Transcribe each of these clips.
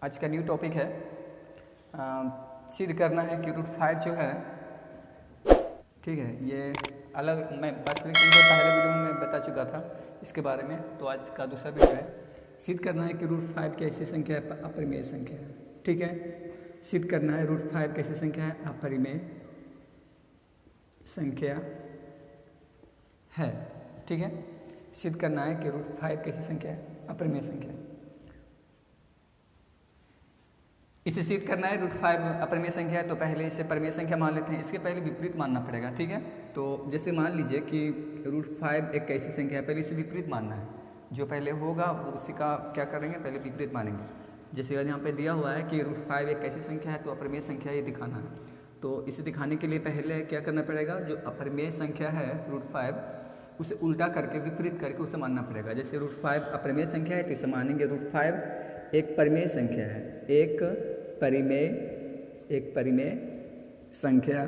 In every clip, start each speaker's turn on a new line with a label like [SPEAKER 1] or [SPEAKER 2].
[SPEAKER 1] आज का new topic है सिद्ध करना है कि √5 जो है, ठीक है, ये अलग मैं वास्तविक संख्या पहले वीडियो में बता चुका था इसके बारे में। तो आज का दूसरा वीडियो है सिद्ध करना है कि √5 कैसी संख्या है, अपरिमेय संख्या है। ठीक है, सिद्ध करना है √5 कैसी संख्या है, अपरिमेय संख्या है। ठीक है, सिद्ध करना है कि √5 कैसी संख्या है, अपरिमेय संख्या है। इसे सिद्ध करना है √5 अपरिमेय संख्या है, तो पहले इसे परिमेय संख्या मान लेते हैं। इसके पहले विपरीत मानना पड़ेगा। ठीक है, तो जैसे मान लीजिए कि √5 एक कैसी संख्या है, पहले इसे विपरीत मानना है। जो पहले होगा वो उसी का क्या करेंगे, पहले विपरीत मानेंगे। जैसे यहाँ पे दिया हुआ है कि √5 एक कैसी संख्या है, तो अपरिमेय संख्या ये दिखाना है। तो इसे दिखाने के लिए पहले क्या करना पड़ेगा, जो अपरिमेय संख्या है √5 उसे उल्टा करके विपरीत करके उसे मानना पड़ेगा। जैसे √5 अपरिमेय संख्या है तो इसे मानेंगे √5 एक परिमेय संख्या है, एक परिमेय संख्या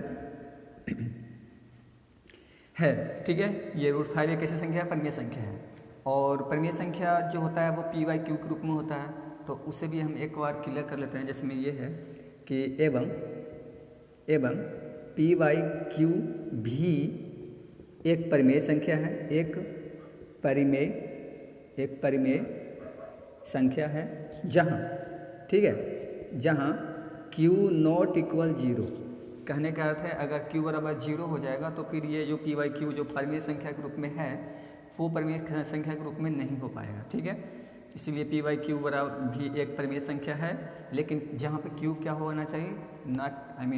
[SPEAKER 1] है। ठीक है, ये √5 एक ऐसी संख्या है, परिमेय संख्या है। और परिमेय संख्या जो होता है वो p/q के रूप में होता है। तो उसे भी हम एक बार क्लियर कर लेते हैं। जिसमें ये है कि एवं p/q भी एक परिमेय संख्या है, एक परिमेय संख्या है जहाँ, ठीक है, जहाँ q नॉट इक्वल 0। कहने का अर्थ है अगर q बराबर 0 हो जाएगा तो फिर ये जो p/q जो परिमेय संख्या के रूप में है वो परिमेय संख्या के रूप में नहीं हो पाएगा। ठीक है, इसीलिए p/q बराबर भी एक परिमेय संख्या है, लेकिन जहाँ पे q क्या होना चाहिए,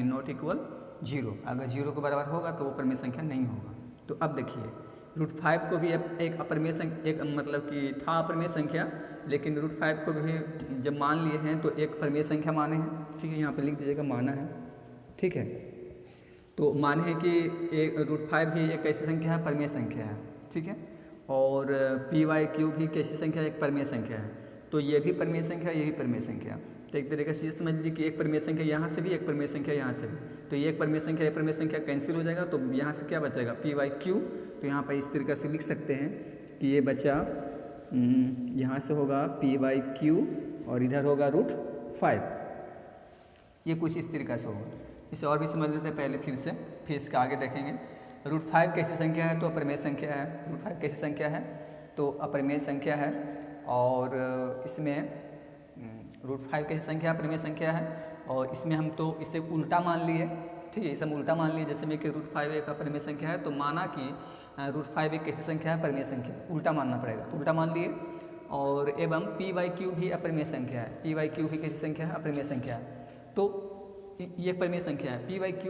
[SPEAKER 1] नॉट इक्वल 0। अगर 0 के बराबर होगा तो वो परिमेय संख्या नहीं होगा। तो अब देखिए √5 को भी एक अपरिमेय संख्या, एक मतलब कि था अपरिमेय संख्या, लेकिन √5 को भी जब मान लिए हैं तो एक परिमेय संख्या माने हैं। ठीक है, यहाँ पे लिख दीजिएगा माना है। ठीक है, तो माने हैं कि एक √5 भी एक कैसी संख्या है, परिमेय संख्या है। ठीक है, और p/q भी कैसी संख्या है, एक परिमेय संख्या है। तो ये भी परिमेय संख्या, ये भी परिमेय संख्या। तो एक तरीके से ये समझ लीजिए कि एक परिमेय संख्या यहाँ से भी, एक परिमेय संख्या यहाँ से भी। तो ये एक परिमेय संख्या, एक परिमेय संख्या कैंसिल हो जाएगा, तो यहाँ से क्या बचेगा, p/q। तो यहाँ पर इस तरीके से लिख सकते हैं कि ये बचा, यहाँ से होगा p/q और इधर होगा √5। ये कुछ इस तरीके से होगा। इसे और भी समझ लेते हैं पहले फिर इसका आगे देखेंगे। √5 कैसी संख्या है, तो अपरिमेय संख्या है। √5 कैसी संख्या है, तो अपरिमेय संख्या है। और इसमें √5 कैसी संख्या अपरिमेय संख्या है, और इसमें हम तो इसे उल्टा मान लिए। ठीक है, इसे हम उल्टा मान लिए। जैसे में कि √5 एक अपरिमेय संख्या है, तो माना कि √5 एक कैसी संख्या है, परिमेय संख्या। उल्टा मानना पड़ेगा, तो उल्टा मान लिए। और एवं p/q भी अपरिमेय संख्या है। p/q भी कैसी संख्या है, अपरिमेय संख्या है। तो ये परिमेय संख्या है। p/q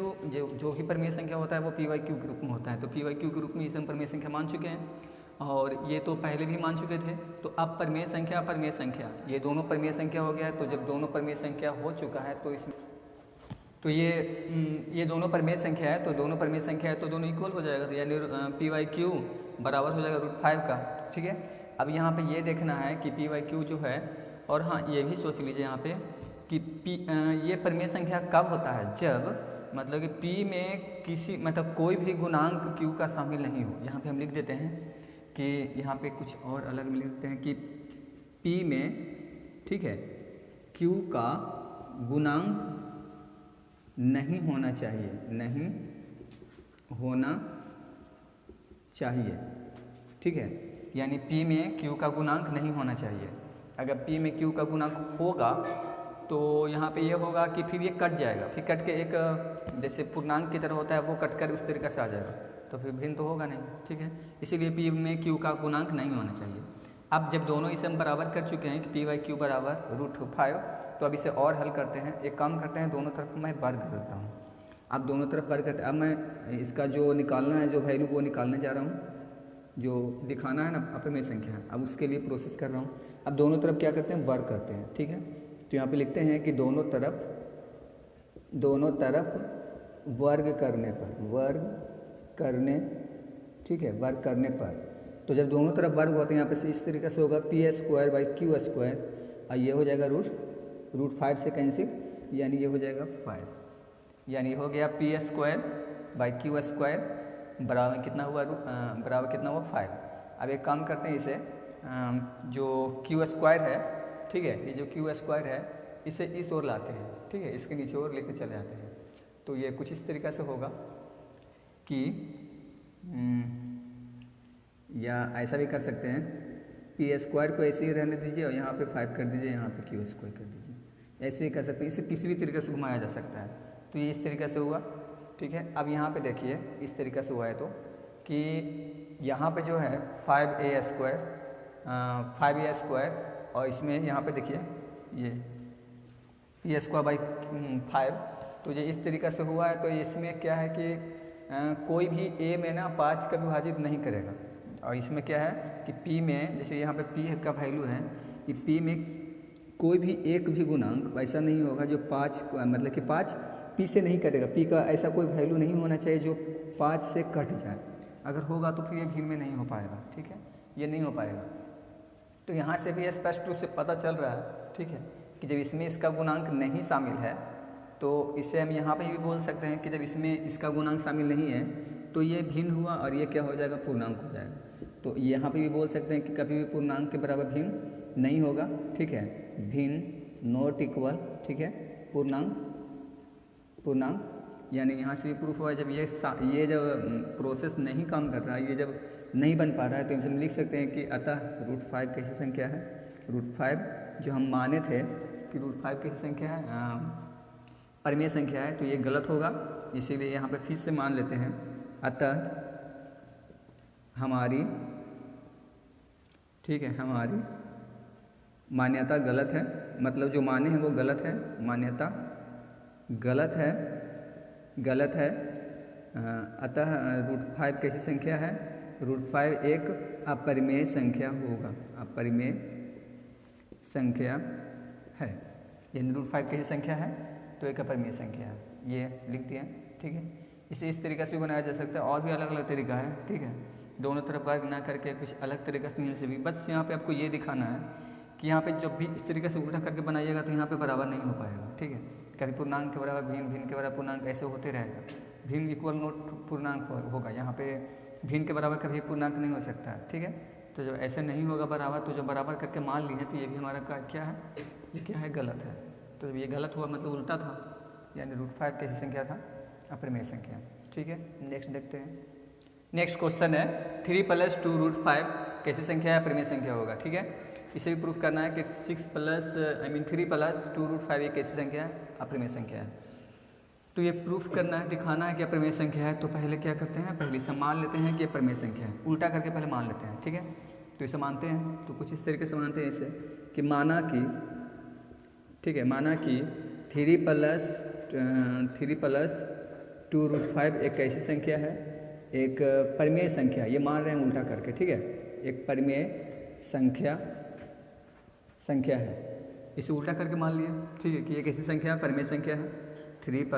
[SPEAKER 1] जो भी परिमेय संख्या होता है वो p/q के रूप में होता है। तो p/q के रूप में इसे हम परिमेय संख्या मान चुके हैं, और ये तो पहले भी मान चुके थे। तो अब परिमेय संख्या, परिमेय संख्या, ये दोनों परिमेय संख्या हो गया है। तो जब दोनों परिमेय संख्या हो चुका है तो इसमें तो ये दोनों परिमेय संख्या है, तो दोनों परिमेय संख्या है तो दोनों इक्वल हो जाएगा। तो यानी p/q बराबर हो जाएगा √5 का। ठीक है, अब यहाँ पे ये देखना है कि p/q जो है, और हाँ ये भी सोच लीजिए यहाँ पे कि ये परिमेय संख्या कब होता है, जब मतलब कि p में किसी मतलब कोई भी गुणांक q का शामिल नहीं हो। यहाँ पे हम लिख देते हैं कि यहाँ पे कुछ और अलग लिख देते हैं कि p में, ठीक है, q का गुणांक नहीं होना चाहिए, नहीं होना चाहिए। ठीक है, यानी p में q का गुणांक नहीं होना चाहिए। अगर p में q का गुणांक होगा तो यहाँ पे ये होगा कि फिर ये कट जाएगा, फिर कट के एक जैसे पूर्णांक की तरह होता है वो कट कर उस तरीके से आ जाएगा, तो फिर भिन्न तो होगा नहीं। ठीक है, इसीलिए p में q का गुणांक नहीं होना चाहिए। अब जब दोनों इसे हम बराबर कर चुके हैं कि p/q बराबर √5, तो अब इसे और हल करते हैं। एक काम करते हैं, दोनों तरफ मैं वर्ग कर देता हूँ। अब दोनों तरफ वर्ग करते हैं। अब मैं इसका जो निकालना है, जो वैल्यू वो निकालने जा रहा हूँ, जो दिखाना है ना अपरिमेय संख्या, अब उसके लिए प्रोसेस कर रहा हूँ। अब दोनों तरफ क्या करते हैं, वर्ग करते हैं। ठीक है, तो यहाँ पे लिखते हैं कि दोनों तरफ वर्ग करने, ठीक है, वर्ग करने पर, तो जब दोनों तरफ वर्ग होते हैं यहाँ पे से इस तरीके से होगा p² / q², और ये हो जाएगा √5 से कैंसिल, यानी ये हो जाएगा 5, यानी हो गया p² / q² बराबर कितना हुआ, बराबर कितना हुआ 5। अब एक काम करते हैं, इसे जो q² है, ठीक है, ये जो q² है इसे इस ओर लाते हैं, ठीक है, इसके नीचे ओर लेके चले जाते हैं। तो ये कुछ इस तरीक़ा से होगा कि या ऐसा भी कर सकते हैं, पी स्क्वायर को ऐसे ही रहने दीजिए और यहाँ पे 5 कर दीजिए, यहाँ पे क्यू स्क्वायर कर दीजिए, ऐसे ही कर सकते हैं। इसे किसी भी तरीके से घुमाया जा सकता है। तो ये इस तरीके से हुआ, ठीक है। अब यहाँ पे देखिए इस तरीके से हुआ है तो कि यहाँ पे जो है 5a स्क्वायर और इसमें यहाँ पे देखिए ये पी स्क्वायर बाई 5, तो ये इस तरीक़े से हुआ है। तो इसमें क्या है कि कोई भी a में ना 5 का विभाजित नहीं करेगा। और इसमें क्या है कि p में, जैसे यहाँ पे p का वैल्यू है कि p में कोई भी एक भी गुणांक ऐसा नहीं होगा जो 5 मतलब कि 5 p से नहीं कटेगा। p का ऐसा कोई वैल्यू नहीं होना चाहिए जो 5 से कट जाए। अगर होगा तो फिर ये भिन्न में नहीं हो पाएगा, ठीक है, ये नहीं हो पाएगा। तो यहाँ से भी स्पष्ट रूप से पता चल रहा है, ठीक है, कि जब इसमें इसका गुणांक नहीं शामिल है तो इसे हम यहाँ पे भी बोल सकते हैं कि जब इसमें इसका गुणांक शामिल नहीं है तो ये भिन्न हुआ और ये क्या हो जाएगा, पूर्णांक हो जाएगा। तो यहाँ पे भी बोल सकते हैं कि कभी भी पूर्णांक के बराबर भिन्न नहीं होगा, ठीक है, भिन्न नॉट इक्वल, ठीक है, पूर्णांक यानी यहाँ से भी प्रूफ हुआ। जब ये जब प्रोसेस नहीं काम कर रहा है, ये जब नहीं बन पा रहा है, तो हम लिख सकते हैं कि अतः √5 कैसी संख्या है, √5 जो हम माने थे कि √5 कैसी संख्या है, परिमेय संख्या है, तो ये गलत होगा। इसीलिए यहाँ पे फिर से मान लेते हैं, अतः हमारी, ठीक है, हमारी मान्यता गलत है, मतलब जो माने हैं वो गलत है, मान्यता गलत है। अतः √5 कैसी संख्या है, √5 एक अपरिमेय संख्या होगा, अपरिमेय संख्या है। यानी √5 कैसी संख्या है, तो एक अपरिमेय संख्या है, ये लिख दिया, ठीक है। इसे इस तरीक़े से भी बनाया जा सकता है, और भी अलग अलग तरीका है, ठीक है, दोनों तरफ वर्ग ना करके कुछ अलग तरीके से भी। बस यहाँ पे आपको ये दिखाना है कि यहाँ पे जब भी इस तरीके से उल्टा करके बनाइएगा तो यहाँ पे बराबर नहीं हो पाएगा, ठीक है। कभी पूर्णांक के बराबर भिन्न, भिन्न के बराबर पूर्णांक, ऐसे होते रहेगा। भिन्न इक्वल नोट पूर्णांक होगा, यहाँ पे भिन्न के बराबर कभी पूर्णांक नहीं हो सकता है, ठीक है। तो जब ऐसे नहीं होगा बराबर, तो जब बराबर करके मान लिए तो ये भी हमारा क्या है, ये क्या है, गलत है। तो जब ये गलत हुआ मतलब उल्टा था, यानी √5 कैसी संख्या था, अपरिमेय संख्या, ठीक है। नेक्स्ट देखते हैं। नेक्स्ट क्वेश्चन है 3 + 2 √5 कैसी संख्या है, अपरिमेय संख्या होगा, ठीक है। इसे भी प्रूफ करना है कि 3 + 2 √5 ये कैसी संख्या है, अपरिमेय संख्या है। तो ये प्रूफ करना है, दिखाना है कि अपरिमेय संख्या है। तो पहले क्या करते हैं, पहले से मान लेते हैं कि अपरिमेय संख्या है, उल्टा करके पहले मान लेते हैं, ठीक है। तो इसे मानते हैं, तो कुछ इस तरीके से मानते हैं इसे कि माना कि, ठीक है, माना कि 3 + 2 √5 एक कैसी संख्या है, एक परिमेय संख्या, ये मान रहे हैं उल्टा करके, ठीक है, एक परिमेय संख्या है। इसे उल्टा करके मान लिया, ठीक है, कि ये कैसी संख्या है, परिमेय संख्या है। 3 +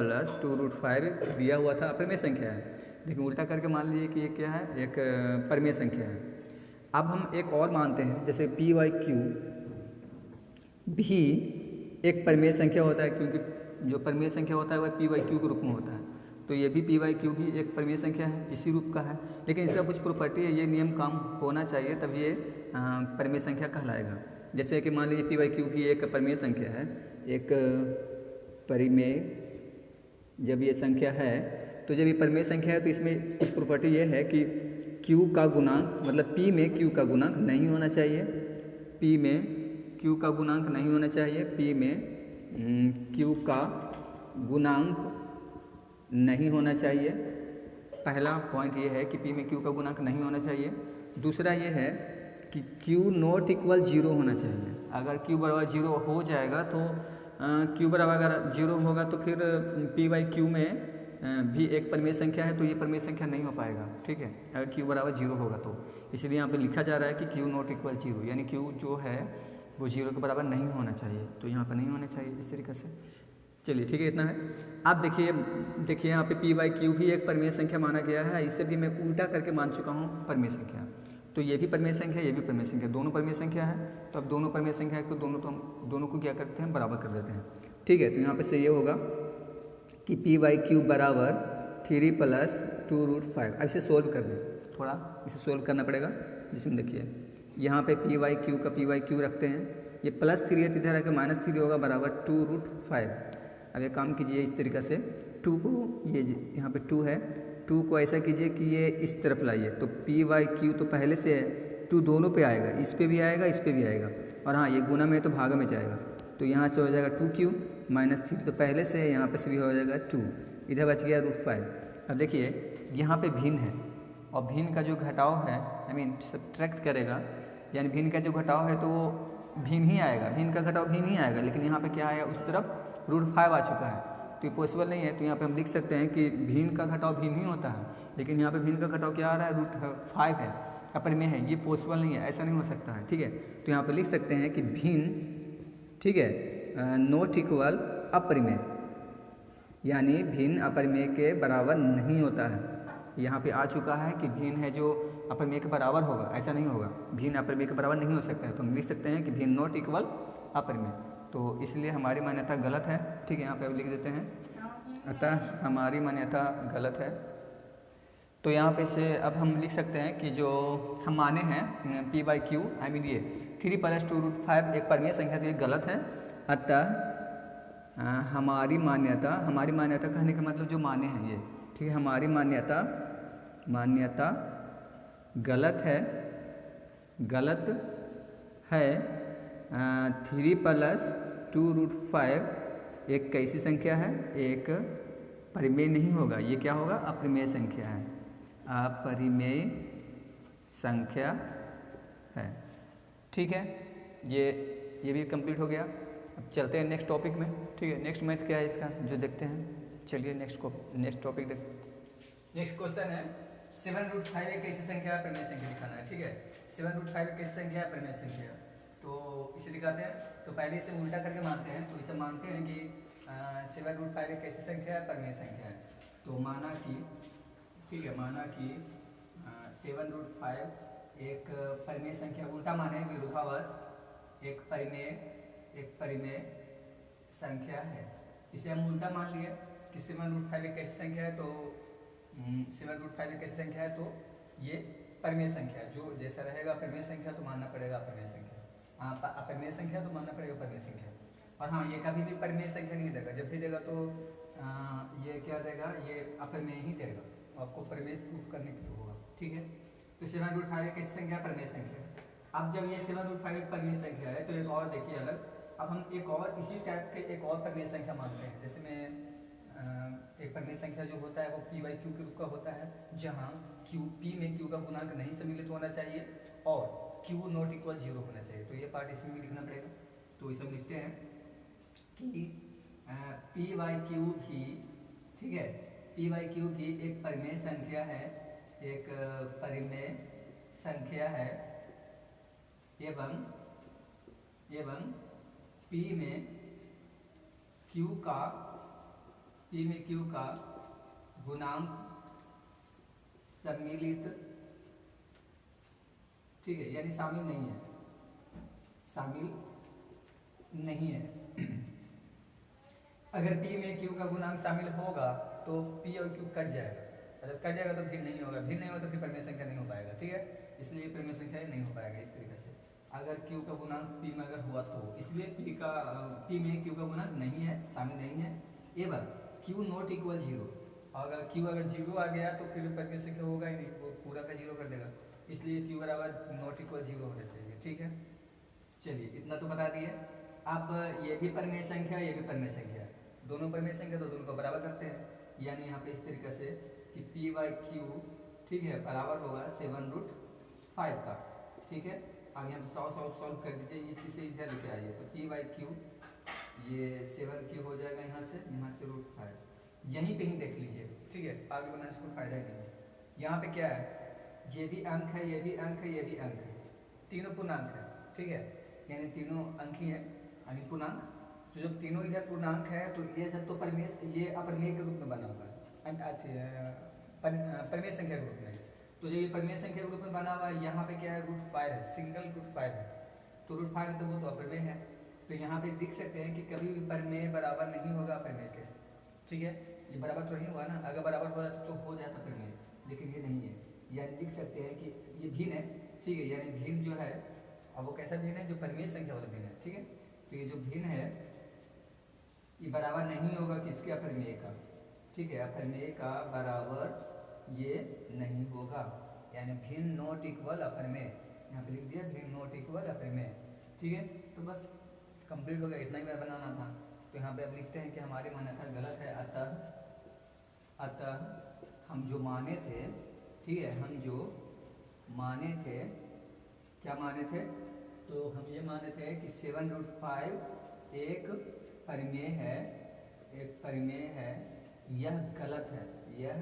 [SPEAKER 1] 2 √5 दिया हुआ था, अपरिमेय संख्या है, लेकिन उल्टा करके मान लिए कि ये क्या है, एक परिमेय संख्या है। अब हम एक और मानते हैं, जैसे p/q भी एक परिमेय संख्या होता है, क्योंकि जो परिमेय संख्या होता है वह p/q के रूप में होता है। तो ये भी p/q भी एक परिमेय संख्या है, इसी रूप का है, लेकिन इसका कुछ प्रॉपर्टी है, ये नियम काम होना चाहिए तब ये परिमेय संख्या कहलाएगा। जैसे कि मान लीजिए p/q भी एक परिमेय संख्या है, एक परिमेय जब ये संख्या है, तो जब ये परिमेय संख्या है तो इसमें कुछ प्रॉपर्टी ये है कि q का गुणांक, मतलब p में q का गुणांक नहीं होना चाहिए, p में q का गुणांक नहीं होना चाहिए, p में q का गुणांक नहीं होना चाहिए। पहला पॉइंट ये है कि p में q का गुणांक नहीं होना चाहिए। दूसरा ये है कि q नॉट इक्वल 0 होना चाहिए। अगर q बराबर 0 हो जाएगा तो q बराबर अगर 0 होगा तो फिर p/q में भी एक परिमेय संख्या है, तो ये परिमेय संख्या नहीं हो पाएगा, ठीक है, अगर q बराबर 0 होगा तो। इसलिए यहाँ पे लिखा जा रहा है कि q नॉट इक्वल 0, यानी q जो है वो 0 के बराबर नहीं होना चाहिए, तो यहाँ पर नहीं होना चाहिए इस तरीके से। चलिए ठीक है, इतना है। अब देखिए यहाँ पे p/q भी एक परिमेय संख्या माना गया है, इसे भी मैं उल्टा करके मान चुका हूँ परिमेय संख्या। तो ये भी परिमेय संख्या, ये भी परिमेय संख्या, दोनों परिमेय संख्या है। तो अब दोनों परिमेय संख्या है तो हम दोनों को क्या करते हैं, बराबर कर देते हैं, ठीक है। तो यहाँ पे से ये होगा कि p/q बराबर 3 + 2 √5। अब इसे सोल्व कर दें, थोड़ा इसे सोल्व करना पड़ेगा। जिसमें देखिए यहाँ पे p/q का p/q रखते हैं, ये +3 है तो इधर आके -3 होगा बराबर 2√5। अब ये काम कीजिए इस तरीक़ा से, 2 को ये यहाँ पे 2 है, 2 को ऐसा कीजिए कि ये इस तरफ लाइए, तो PYQ तो पहले से है, 2 दोनों पे आएगा, इस पे भी आएगा इस पे भी आएगा, और हाँ ये गुना में तो भाग में जाएगा, तो यहाँ से हो जाएगा 2Q -3 तो पहले से है, यहाँ पे से भी हो जाएगा 2, इधर बच गया √5। अब देखिए यहाँ पे भिन्न है, और भिन्न का जो घटाव है सब्ट्रैक्ट करेगा, यानी भिन्न का जो घटाव है तो वो भिन्न ही आएगा, भिन्न का घटाव भिन्न ही आएगा, लेकिन यहाँ पे क्या आया उस तरफ √5 आ चुका है, तो ये पॉसिबल नहीं है। तो यहाँ पे हम लिख सकते हैं कि भिन्न का घटाव भिन्न ही होता है, लेकिन यहाँ पे भिन्न का घटाव क्या आ रहा है, √5 है, अपर में है, ये पॉसिबल नहीं है, ऐसा नहीं हो सकता है, ठीक है। तो यहाँ पे लिख सकते हैं कि भिन्न, ठीक है, नॉट इक्वल अपरिमेय, यानी भिन्न अपरिमेय के बराबर नहीं होता है। यहाँ पे आ चुका है कि भिन्न है जो अपरिमेय के बराबर होगा, ऐसा नहीं होगा, भिन्न अपरिमेय के बराबर नहीं हो सकता है, तो हम लिख सकते हैं कि भिन्न नॉट इक्वल अपरिमेय, तो इसलिए हमारी मान्यता गलत है, ठीक है। यहाँ पे अब लिख देते हैं, अतः हमारी मान्यता गलत है। तो यहाँ पे से अब हम लिख सकते हैं कि जो हम माने हैं PYQ ये 3 + 2√5 एक परिमेय संख्या, तो ये गलत है। अतः हमारी मान्यता कहने का मतलब जो माने हैं ये, ठीक है, हमारी मान्यता गलत है 3 + 2√5 एक कैसी संख्या है, एक परिमेय नहीं होगा, ये क्या होगा, अपरिमेय संख्या है, अपरिमेय संख्या है, ठीक है। ये भी कंप्लीट हो गया। अब चलते हैं नेक्स्ट टॉपिक में, ठीक है। नेक्स्ट मैथ क्या है इसका जो देखते हैं, चलिए नेक्स्ट टॉपिक देखते हैं। नेक्स्ट क्वेश्चन है 7√5 एक कैसी संख्या है, परिमेय संख्या दिखाना है, ठीक है। 7√5 एक कैसी संख्या है, परिमेय संख्या, तो इसे दिखाते हैं। तो पहले इसे उल्टा करके मानते हैं, तो इसे मानते हैं कि 7√5 एक कैसी संख्या है, परिमेय संख्या है। तो माना कि, ठीक है, माना कि 7√5 एक परिमेय संख्या, उल्टा माने विरोधाभास, एक परिमेय संख्या है। इसे हम उल्टा मान लिए कि 7√5 एक कैसी संख्या है, तो 7√5 एक कैसी संख्या है, तो ये परिमेय संख्या, जो जैसा रहेगा परिमेय संख्या तो मानना पड़ेगा अपरिमेय संख्या, अपरिमेय संख्या तो मानना पड़ेगा परिमेय संख्या। और हाँ, ये कभी भी परिमेय संख्या नहीं देगा, जब भी देगा तो ये क्या देगा, ये अपरिमेय ही देगा, आपको परिमेय प्रूफ करने के लिए होगा, ठीक है। तो 7√5 कैसी संख्या, परिमेय संख्या। अब जब ये 7√5 परिमेय संख्या है, तो एक और देखिए, अगर अब हम एक और इसी टाइप के एक और परिमेय संख्या मानते हैं, जैसे मैं एक परिमेय संख्या जो होता है वो PYQ के रूप का होता है, जहाँ P में Q का गुणांक नहीं सम्मिलित होना चाहिए और Q नॉट इक्वल 0 होना चाहिए, तो ये पार्ट इसमें भी लिखना पड़ेगा। तो इसे हम लिखते हैं कि PYQ भी, ठीक है, PYQ भी एक परिमेय संख्या है, एक परिमेय संख्या है, एवं P में Q का गुणांक सम्मिलित, ठीक है, यानी शामिल नहीं है। अगर P में Q का गुणांक शामिल होगा तो P और Q कट जाएगा, मतलब कट जाएगा तो भिन्न नहीं होगा, भिन्न नहीं होगा तो फिर परिमेय संख्या नहीं हो पाएगा, ठीक है। इसलिए परिमेय संख्या नहीं हो पाएगा इस तरीके से, अगर Q का गुणांक P में अगर हुआ तो, इसलिए P में Q का गुणांक नहीं है, शामिल नहीं है, एवं Q नॉट इक्वल 0, अगर Q अगर 0 आ गया तो फिर परिमेय संख्या होगा ही नहीं, वो पूरा का 0 कर देगा, इसलिए Q बराबर नॉट इक्वल 0 होना चाहिए, ठीक है। चलिए इतना तो बता दिए। अब ये भी परिमेय संख्या, ये भी परिमेय संख्या, दोनों परिमेय संख्या, तो दोनों को बराबर करते हैं, यानी यहाँ पे इस तरीके से कि PYQ, ठीक है, बराबर होगा 7√5 का, ठीक है। आगे हम सॉल्व कर दीजिए, इसे इधर लेके आइए, तो PYQ ये 7Q हो जाएगा, यहाँ से √5, यहीं पे ही देख लीजिए, ठीक है, आगे बनाने से कोई फायदा ही नहीं है। यहाँ पे क्या है, ये भी अंक है, ये भी अंक है, ये भी अंक है, तीनों पूर्णांक है, ठीक है, यानी तीनों अंक ही है, यानी पूर्णांक। तो जब तीनों इधर पूर्णांक है तो ये सब तो परिमेय, ये अपरिमेय के रूप में बना हुआ है, परिमेय संख्या के रूप में। तो जब ये परिमेय संख्या के रूप में बना हुआ है, यहाँ पे क्या है, √5 है, सिंगल √5 है, तो √5 है तो वो तो अपरिमेय है। तो यहाँ पे देख सकते हैं कि कभी भी परिमेय बराबर नहीं होगा अपरिमेय के, ठीक है, ये बराबर तो नहीं हुआ ना, अगर बराबर हो जाता तो हो जाता परिमेय, लेकिन ये नहीं है, यानी लिख सकते हैं कि ये भिन्न है, ठीक है, यानी भिन्न जो है और वो कैसा भिन्न है, जो परिमेय संख्या वाला भिन्न है, ठीक है। तो ये जो भिन्न है ये बराबर नहीं होगा किसके, अपरिमेय का, ठीक है, अपरिमेय का बराबर ये नहीं होगा, यानी भिन्न नॉट इक्वल अपरिमेय, यहाँ पे लिख दिया भिन्न नॉट इक्वल अपरिमेय, ठीक है। तो बस कंप्लीट हो गया, इतना ही बार बनाना था। तो यहाँ पे अब लिखते हैं कि हमारी मान्यता गलत है, अतः हम जो माने थे, ठीक है, हम जो माने थे, क्या माने थे, तो हम ये माने थे कि 7√5 एक परिमेय है, एक परिमेय है, यह गलत है, यह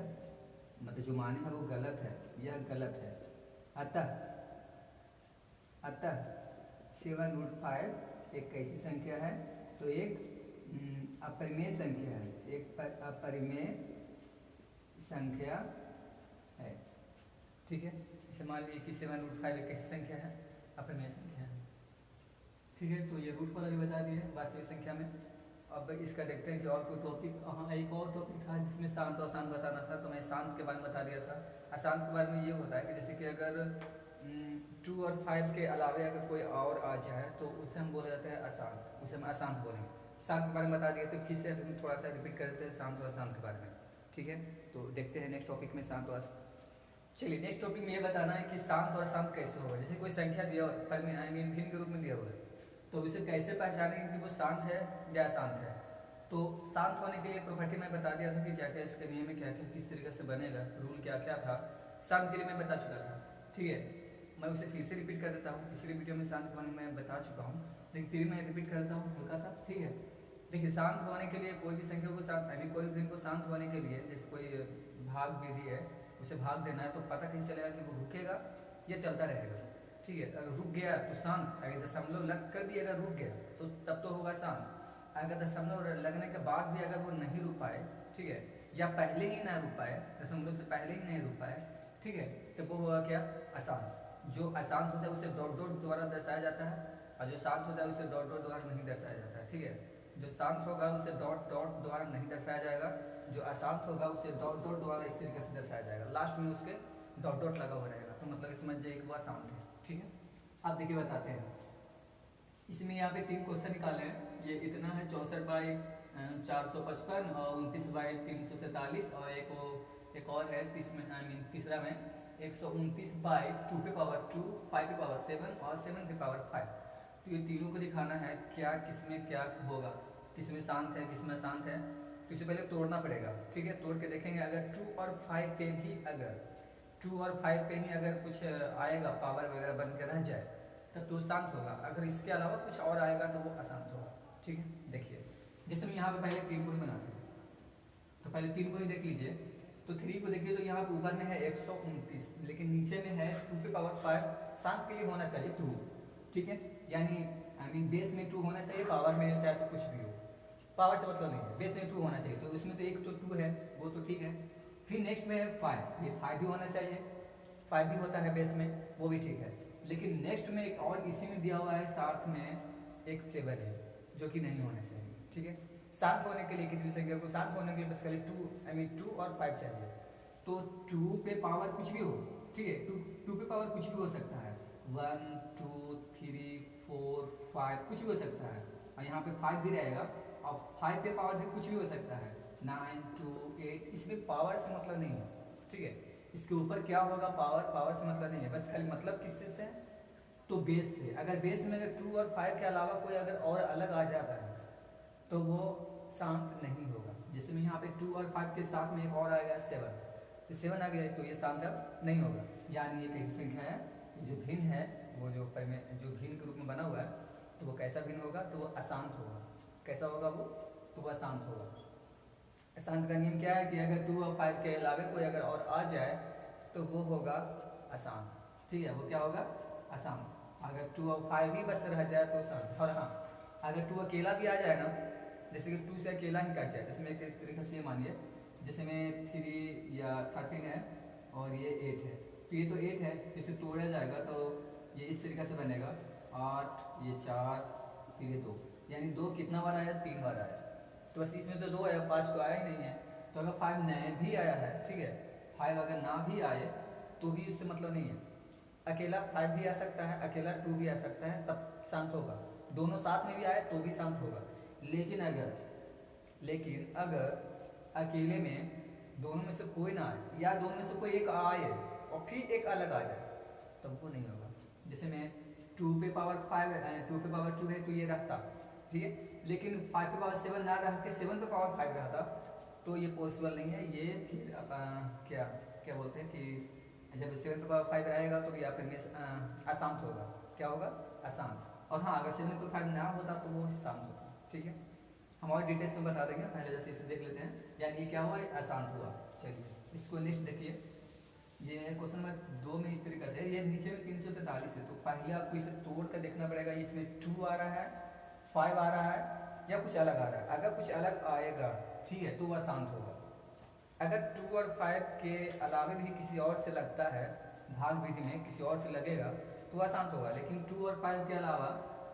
[SPEAKER 1] मतलब जो माने हैं वो गलत है, यह गलत है। अतः 7√5 एक कैसी संख्या है, तो एक अपरिमेय संख्या है, एक अपरिमेय संख्या है, ठीक है। इसे मान लीजिए कि 7√5 एक कैसी संख्या है, अपरिमेय संख्या है, ठीक है। तो ये रूट वाला भी बता दिए वास्तविक संख्या में। अब इसका देखते हैं कि और कोई टॉपिक, हाँ एक और टॉपिक था जिसमें शांत और अशांत बताना था, तो मैं शांत के बारे में बता दिया था। अशांत के बारे में ये होता है कि जैसे कि अगर 2 और 5 के अलावे अगर कोई और आ जाए तो उसे हम बोला जाता है अशांत, उसे हम अशांत बोलेंगे। शांत के बारे में बता दिए, तो फिर से हम थोड़ा सा रिपीट कर देते हैं शांत और अशांत के बारे में, ठीक है। तो देखते हैं नेक्स्ट टॉपिक में शांत और अशांत। चलिए नेक्स्ट टॉपिक में ये बताना है कि शांत और अशांत कैसे होगा। जैसे कोई संख्या दिया हुआ है, आई मीन भिन्न के रूप में दिया हुआ है, तो उसे कैसे पहचानेंगे कि वो शांत है या अशांत है। तो शांत होने के लिए प्रॉपर्टी मैं बता दिया था कि क्या क्या इसके नियम में क्या क्या किस तरीके से बनेगा, रूल क्या क्या था। शांत के लिए मैं बता चुका था, ठीक है। मैं उसे फिर से रिपीट कर देता हूँ, पिछली वीडियो में शांत के बारे में मैं बता चुका हूँ, लेकिन फिर मैं रिपीट कर देता हूँ हल्का सा, ठीक है। देखिए शांत होने के लिए कोई भी संख्या को शांत, यानी कोई भिन्न को शांत होने के लिए, जैसे कोई भाग विधि है, उसे भाग देना है, तो पता कैसे चलेगा कि वो रुकेगा या चलता रहेगा, ठीक है। अगर रुक गया तो शांत, अगर दशमलव लग कर भी अगर रुक गया तो तब तो होगा शांत। अगर दशमलव लगने के बाद भी अगर वो नहीं रुक पाए, ठीक है, या पहले ही ना रुक पाए, दशमलव से पहले ही नहीं रुक पाए, ठीक है, तो वो होगा क्या, अशांत। जो अशांत होता है उसे डॉट डॉट द्वारा दर्शाया जाता है, और जो शांत होता है उसे डॉट डॉट द्वारा नहीं दर्शाया जाता है, ठीक है। जो शांत होगा उसे डॉट डॉट द्वारा नहीं दर्शाया जाएगा, जो अशांत होगा उसे डॉट डॉट द्वारा इस तरीके से दर्शाया जाएगा, लास्ट में उसके डॉट डॉट लगा हुआ रहेगा, तो मतलब समझ जाइए कि वो अशांत है, ठीक है। आप देखिए बताते हैं, इसमें यहाँ पे 3 क्वेश्चन निकाले हैं। ये इतना है 64/455 और 29/343, और एक और है तीसरा में 129/2 पे पावर 2, 5 पे पावर 7 और 7 पे पावर 5। तो ये तीनों को दिखाना है क्या किसमें क्या होगा, किसमें शांत है किसमें अशांत है। तो इसे पहले तोड़ना पड़ेगा, ठीक है। तोड़ के देखेंगे, अगर 2 और 5 पे भी अगर 2 और 5 पे ही अगर कुछ आएगा, पावर वगैरह बन के रह जाए, तब तो शांत होगा। अगर इसके अलावा कुछ और आएगा तो वो अशांत होगा, ठीक है। देखिए जैसे मैं यहाँ पे पहले 3 को ही बनाते हैं, तो पहले 3 को ही देख लीजिए। तो 3 को देखिए, तो यहाँ पे ऊपर में है 129, लेकिन नीचे में है 2 पे पावर 5। शांत के लिए होना चाहिए 2, ठीक है, यानी आई मीन बेस में 2 होना चाहिए, पावर में चाहे तो कुछ भी हो, पावर से मतलब नहीं है, बेस में 2 होना चाहिए। तो उसमें तो एक तो 2 है, वो तो ठीक है। फिर नेक्स्ट में है 5, ये 5 भी होना चाहिए, 5 भी होता है बेस में, वो भी ठीक है। लेकिन नेक्स्ट में एक और इसी में दिया हुआ है, साथ में एक 7 है, जो कि नहीं होना चाहिए, ठीक है। शांत होने के लिए किसी भी संख्या को शांत होने के लिए बस खाली 2 और 5 चाहिए। तो 2 पे पावर कुछ भी हो, ठीक है, 2 पे पावर कुछ भी हो सकता है, 1 2 3 4 5 कुछ भी हो सकता है, और यहाँ पे 5 भी रहेगा, और 5 पे पावर भी कुछ भी हो सकता है, 9 2 8। इसमें पावर से मतलब नहीं है, ठीक है। इसके ऊपर क्या होगा, पावर से मतलब नहीं है, बस खाली मतलब किससे से, तो बेस से। अगर बेस में अगर 2 और 5 के अलावा कोई अगर और अलग आ जाता है तो वो शांत नहीं होगा। जैसे में यहाँ पे 2 और 5 के साथ में एक और आएगा 7, तो 7 आ गया, तो ये शांत नहीं होगा। यानी ये कैसी संख्या है, जो भिन्न है, वो जो भिन्न के रूप में बना हुआ है, तो वो कैसा भिन्न होगा, तो वो अशांत होगा। कैसा होगा वो, तो वो अशांत होगा। अशांत का नियम क्या है कि अगर 2 और 5 के अलावे कोई अगर और आ जाए तो वो होगा अशांत, ठीक है, वो क्या होगा, अशांत। अगर 2 और 5 भी बस रह जाए तो शांत। और हाँ, अगर 2 अकेला भी आ जाए ना, जैसे कि 2 से अकेला ही कट जाए, जैसे मैं एक तरीके से मानिए, जैसे में 3 या 13 है और ये 8 है, तो ये तो 8 है, इसे तोड़ा जाएगा तो ये इस तरीके से बनेगा, 8 ये 4 फिर ये 2, यानी 2 कितना बार आया, 3 बार आया। तो बस इसमें तो 2 आया, 5 तो आया ही नहीं है। तो अगर 5 नए भी आया है, ठीक है, 5 अगर ना भी आए तो भी उससे मतलब नहीं है, अकेला 5 भी आ सकता है, अकेला 2 भी आ सकता है, तब शांत होगा। दोनों साथ में भी आए तो भी शांत होगा। लेकिन अगर अकेले में दोनों में से कोई ना आए या दोनों में से कोई एक आए और फिर एक अलग आ जाए तब वो नहीं होगा। जैसे मैं 2 पे पावर 5 2 पे पावर 2 है तो ये रहता, ठीक है, लेकिन 5 पे पावर 7 ना रह के 7 पे पावर 5 रहता तो ये पॉसिबल नहीं है। ये फिर क्या क्या बोलते हैं कि जब 7 पे पावर 5 रहेगा तो या फिर अशांत होगा। क्या होगा? अशांत। और हाँ, अगर 7 पे 5 ना होता तो वो शांत होता। ठीक है, हम और डिटेल्स में बता देंगे, पहले जैसे इसे देख लेते हैं। यानी ये क्या हुआ? अशांत हुआ। चलिए इसको नेक्स्ट देखिए। ये क्वेश्चन नंबर 2 में इस तरीके से, ये नीचे में 343 है, तो पहले आपको इसे तोड़ कर देखना पड़ेगा। इसमें 2 आ रहा है, 5 आ रहा है या कुछ अलग आ रहा है। अगर कुछ अलग आएगा, ठीक है, तो वह शांत होगा। अगर 2 और 5 के अलावे भी किसी और से लगता है, भाग विधि में किसी और से लगेगा तो वह शांत होगा। लेकिन 2 और 5 के अलावा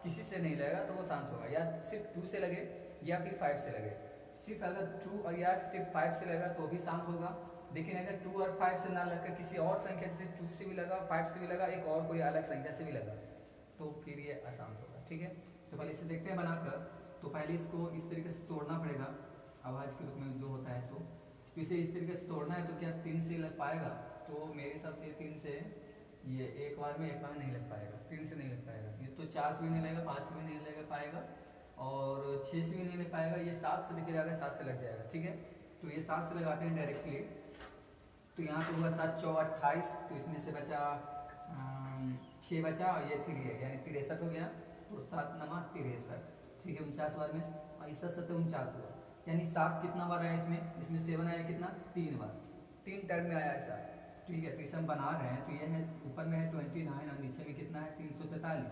[SPEAKER 1] किसी से नहीं लगेगा तो वो शांत होगा। या सिर्फ 2 से लगे या फिर 5 से लगे। सिर्फ अगर 2 और या सिर्फ 5 से लगेगा तो भी शांत होगा। लेकिन अगर 2 और 5 से ना लगकर किसी और संख्या से, 2 से भी लगा, 5 से भी लगा, एक और कोई अलग संख्या से भी लगा, तो फिर ये अशांत होगा। ठीक है, तो पहले इसे देखते हैं बनाकर। तो पहले इसको इस तरीके से तोड़ना पड़ेगा, आवाज़ के रूप में जो होता है इसको। तो इसे इस तरीके से तोड़ना है तो क्या 3 से लग पाएगा? तो मेरे हिसाब से 3 से ये एक बार में नहीं लग पाएगा, 3 से नहीं लग पाएगा। ये तो 4 से भी नहीं लगेगा, 5 से भी नहीं लग पाएगा और 6 से भी नहीं लग पाएगा। ये 7 से दिख जाएगा, 7 से लग जाएगा। ठीक है, तो ये 7 से लगाते हैं डायरेक्टली। तो यहाँ पे हुआ 7 चौ 28, तो इसमें से बचा 6 बचा और ये 3 है, यानी 63 हो गया। तो 7 नमा 63, ठीक है, 49 बार में, और इस 7 49 हुआ। यानी 7 कितना बार आया इसमें 7 आया कितना? 3 बार, 3 टर्म में आया ऐसा। ठीक है, तो इसे हम बना रहे हैं। तो ये है ऊपर में है 29 और नीचे में कितना है? 343।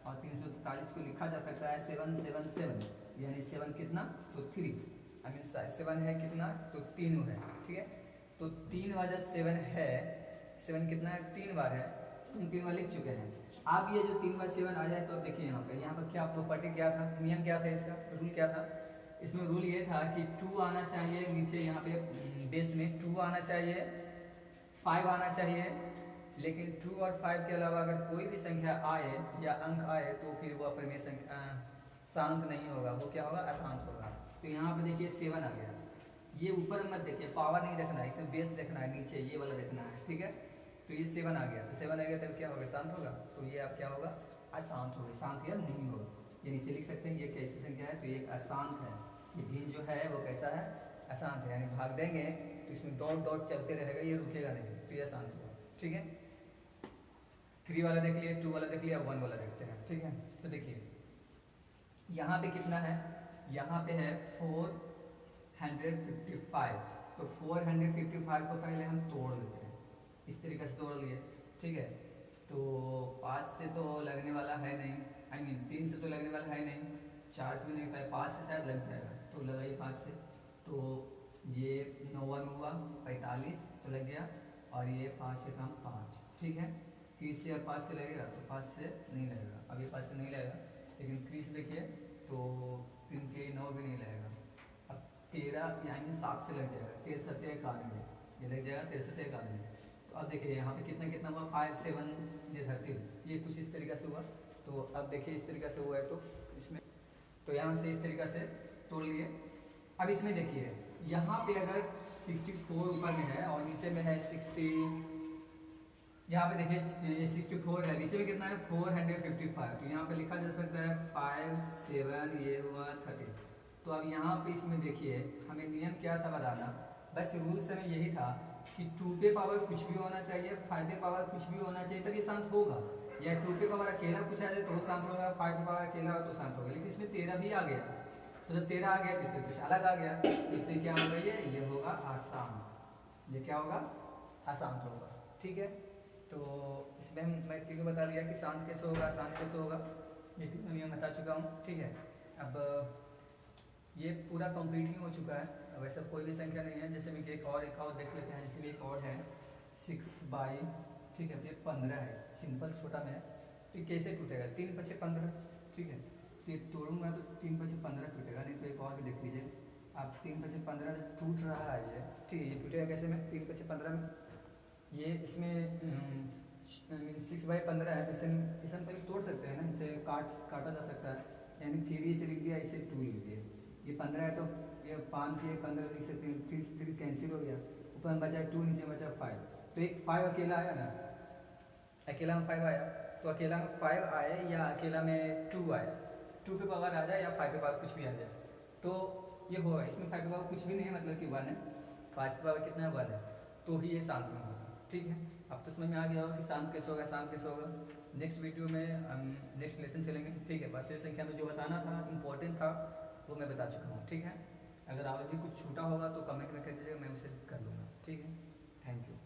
[SPEAKER 1] और 343 को लिखा जा सकता है 777, यानी 7 कितना? तो 3, आई मीन 7 है कितना? तो 3 है। ठीक है, तो 3 बार जब 7 है, 7 कितना है? 3 बार है, तो हम 3 बार लिख चुके हैं। अब ये जो 3 बार 7 आ जाए तो अब देखिए यहाँ पर क्या प्रॉपर्टी क्या था, नियम क्या था, इसका रूल क्या था? इसमें रूल ये था कि 2 आना चाहिए नीचे, यहाँ पे बेस में 2 आना चाहिए, 5 आना चाहिए। लेकिन 2 और 5 के अलावा अगर कोई भी संख्या आए या अंक आए तो फिर वो अपरिमेय संख्या शांत नहीं होगा, वो क्या होगा? अशांत होगा। तो यहाँ पे देखिए 7 आ गया। ये ऊपर मत देखिए, पावर नहीं देखना है, इसे बेस देखना है, नीचे ये वाला देखना है। ठीक है, तो ये 7 आ गया। तो 7 आ गया तब क्या होगा? शांत होगा। तो ये अब क्या होगा? अशांत होगा, शांत या नहीं होगा। ये नीचे लिख सकते हैं, ये कैसी संख्या है? तो ये अशांत है। ये भिन्न जो है वो कैसा है? अशांत है, यानी भाग देंगे तो इसमें डॉट डॉट चलते रहेगा, ये रुकेगा नहीं, तो ये शांत होगा। ठीक है, 3 वाला देख लिए, 2 वाला देख लिया, 1 वाला देखते हैं। ठीक है, तो देखिए यहाँ पे कितना है? यहाँ पे है 455। तो 455 को पहले हम तोड़ लेते हैं, इस तरीके से तोड़ लिए। ठीक है, तो 5 से तो लगने वाला है नहीं, आई मीन 3 से तो लगने वाला है नहीं, 4 से भी नहीं लगता है, 5 से शायद लग जाएगा, तो लगाइए 5 से। तो ये 9 में हुआ 45, तो लग गया। और ये 5 से कम 5, ठीक है। फिर से अब 5 से लगेगा तो 5 से नहीं लगेगा, अब ये 5 से नहीं लगेगा। लेकिन 3 से देखिए तो 3 के 9 भी नहीं लगेगा। अब 13 यानी 7 से लग जाएगा, 13 7 91, ये लग जाएगा 13 7 91। तो अब देखिए यहाँ पे कितना कितना हुआ? 5 7 ये 13, ये कुछ इस तरीके से हुआ। तो अब देखिए इस तरीके से हुआ है, तो इसमें तो यहाँ से इस तरीके से तोड़ लिए। अब इसमें देखिए यहाँ पे अगर 64 ऊपर में है और नीचे में है 60, यहाँ पे देखिए 64 है, नीचे में कितना है? 455। तो यहाँ पे लिखा जा सकता है 5 7, ये हुआ 30। तो अब यहाँ पे इसमें देखिए हमें नियम क्या था बताना, बस रूल्स में यही था कि 2 पे पावर कुछ भी होना चाहिए, 5 पे पावर कुछ भी होना चाहिए, तब ये शांत होगा। या 2 पे पावर अकेला कुछ आ जाए तो शांत होगा, 5 पे पावर अकेला हो तो शांत होगा। लेकिन इसमें 13 भी आ गया, तो जब 13 आ गया तो इसमें कुछ अलग आ गया, इसलिए क्या होगा? ये होगा अशांत। ये क्या होगा? अशांत होगा। ठीक है, तो इसमें मैं क्यों बता दिया कि शांत कैसे होगा, अशांत कैसे होगा, ये तीनों नियम बता चुका हूँ। ठीक है, अब ये पूरा कंप्लीट ही हो चुका है। वैसे कोई भी संख्या नहीं है, जैसे मैं एक और देख लेते हैं। जैसे एक और है 6/, ठीक है, ये 15 है, सिंपल छोटा में है। तो कैसे टूटेगा? 3 × 5 = 15, ठीक है। तो ये तोड़ूंगा तो 3 × 5 = 15 टूटेगा, नहीं तो एक और भी देख लीजिए आप। 3 × 5 = 15 टूट रहा है ये, ठीक है। ये टूटेगा कैसे में? 3 × 5 = 15 में ये इसमें 6/15 है, तो इसे हम कहीं तोड़ सकते हैं ना, इसे काटा जा सकता है, यानी 3 से लिख दिया, इसे 2 लिख दिया। ये 15 है तो ये 5 के 15 लिख सकते हैं, 3 कैंसिल हो गया, ऊपर में बचा 2, नीचे बचा 5। तो एक 5 अकेला आया ना, अकेला में 5 आया, तो अकेला में 5 आए या अकेला में 2 आए, 2 पे पावर आ जाए या 5 पे पावर कुछ भी आ जाए, तो ये होगा। इसमें 5 पे पावर कुछ भी नहीं है, मतलब कि 1 है, 5 पे पावर कितना है, 1 है, तो ही ये शांत में होगा। ठीक है, अब तो समझ में आ गया होगा कि शांत कैसे होगा, शांत कैसे होगा। नेक्स्ट वीडियो में हम नेक्स्ट लेसन चलेंगे। ठीक है, वास्तविक संख्या में जो बताना था, इम्पोर्टेंट था, वो मैं बता चुका हूँ। ठीक है, अगर और भी कुछ छूटा होगा तो कमेंट में कर दीजिएगा, मैं उसे कर लूँगा। ठीक है, थैंक यू।